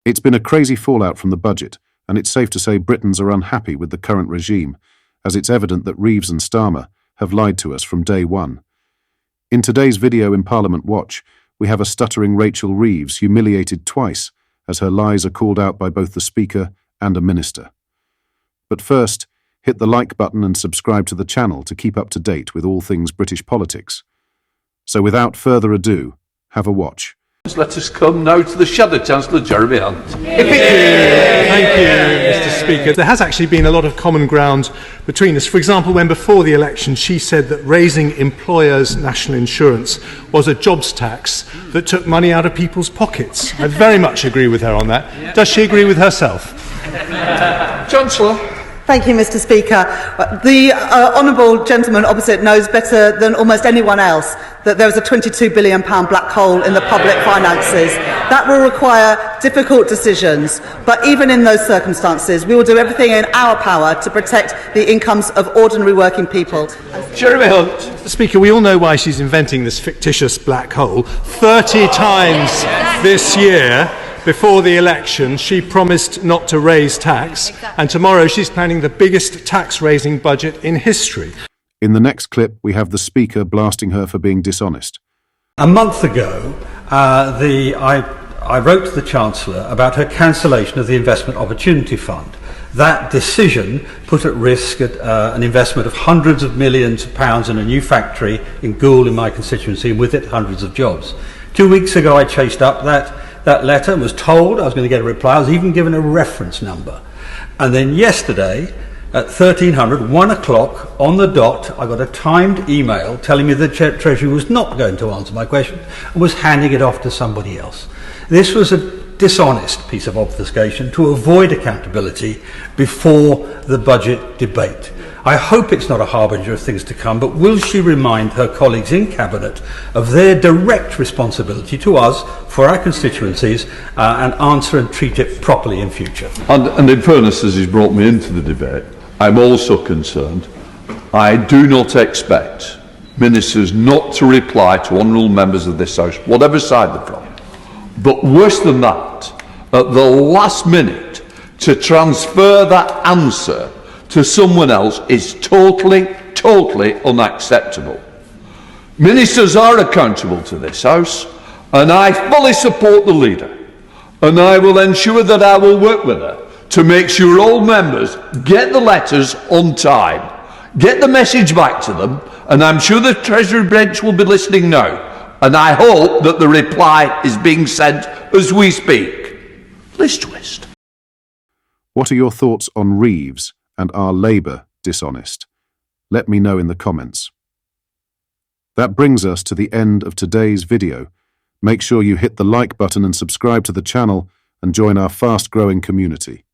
It's been a crazy fallout from the budget, and it's safe to say Britons are unhappy with the current regime, as it's evident that Reeves and Starmer have lied to us from day one. In today's video in Parliament Watch, we have a stuttering Rachel Reeves humiliated twice as her lies are called out by both the Speaker and a minister. But first, hit the like button and subscribe to the channel to keep up to date with all things British politics. So without further ado, have a watch. Let us come now to the Shadow Chancellor, Jeremy Hunt. Thank you, Mr. Speaker. There has actually been a lot of common ground between us. For example, when before the election she said that raising employers' national insurance was a jobs tax that took money out of people's pockets. I very much agree with her on that. Does she agree with herself? Chancellor. Thank you, Mr. Speaker. The honourable gentleman opposite knows better than almost anyone else that there is a £22 billion black hole in the public finances. That will require difficult decisions, but even in those circumstances, we will do everything in our power to protect the incomes of ordinary working people. Jeremy Hunt. Mr. Speaker, we all know why she's inventing this fictitious black hole. 30 times this year, before the election, she promised not to raise tax, and tomorrow she's planning the biggest tax-raising budget in history. In the next clip, we have the Speaker blasting her for being dishonest. A month ago, I wrote to the Chancellor about her cancellation of the Investment Opportunity Fund. That decision put at risk an investment of hundreds of millions of pounds in a new factory in Goole in my constituency, and with it hundreds of jobs. 2 weeks ago I chased up that letter and was told I was going to get a reply. I was even given a reference number. And then yesterday at 1 o'clock on the dot, I got a timed email telling me the Treasury was not going to answer my question and was handing it off to somebody else. This was a dishonest piece of obfuscation to avoid accountability before the budget debate. I hope it's not a harbinger of things to come, but will she remind her colleagues in Cabinet of their direct responsibility to us for our constituencies and answer and treat it properly in future? And in fairness, as he's brought me into the debate, I'm also concerned. I do not expect ministers not to reply to honourable members of this House, whatever side they're from. But worse than that, at the last minute, to transfer that answer to someone else is totally unacceptable. Ministers are accountable to this House, and I fully support the leader, and I will ensure that I will work with her to make sure all members get the letters on time, get the message back to them, and I'm sure the Treasury bench will be listening now, and I hope that the reply is being sent as we speak. Liz Twist. What are your thoughts on Reeves and are Labour dishonest? Let me know in the comments. That brings us to the end of today's video. Make sure you hit the like button and subscribe to the channel and join our fast-growing community.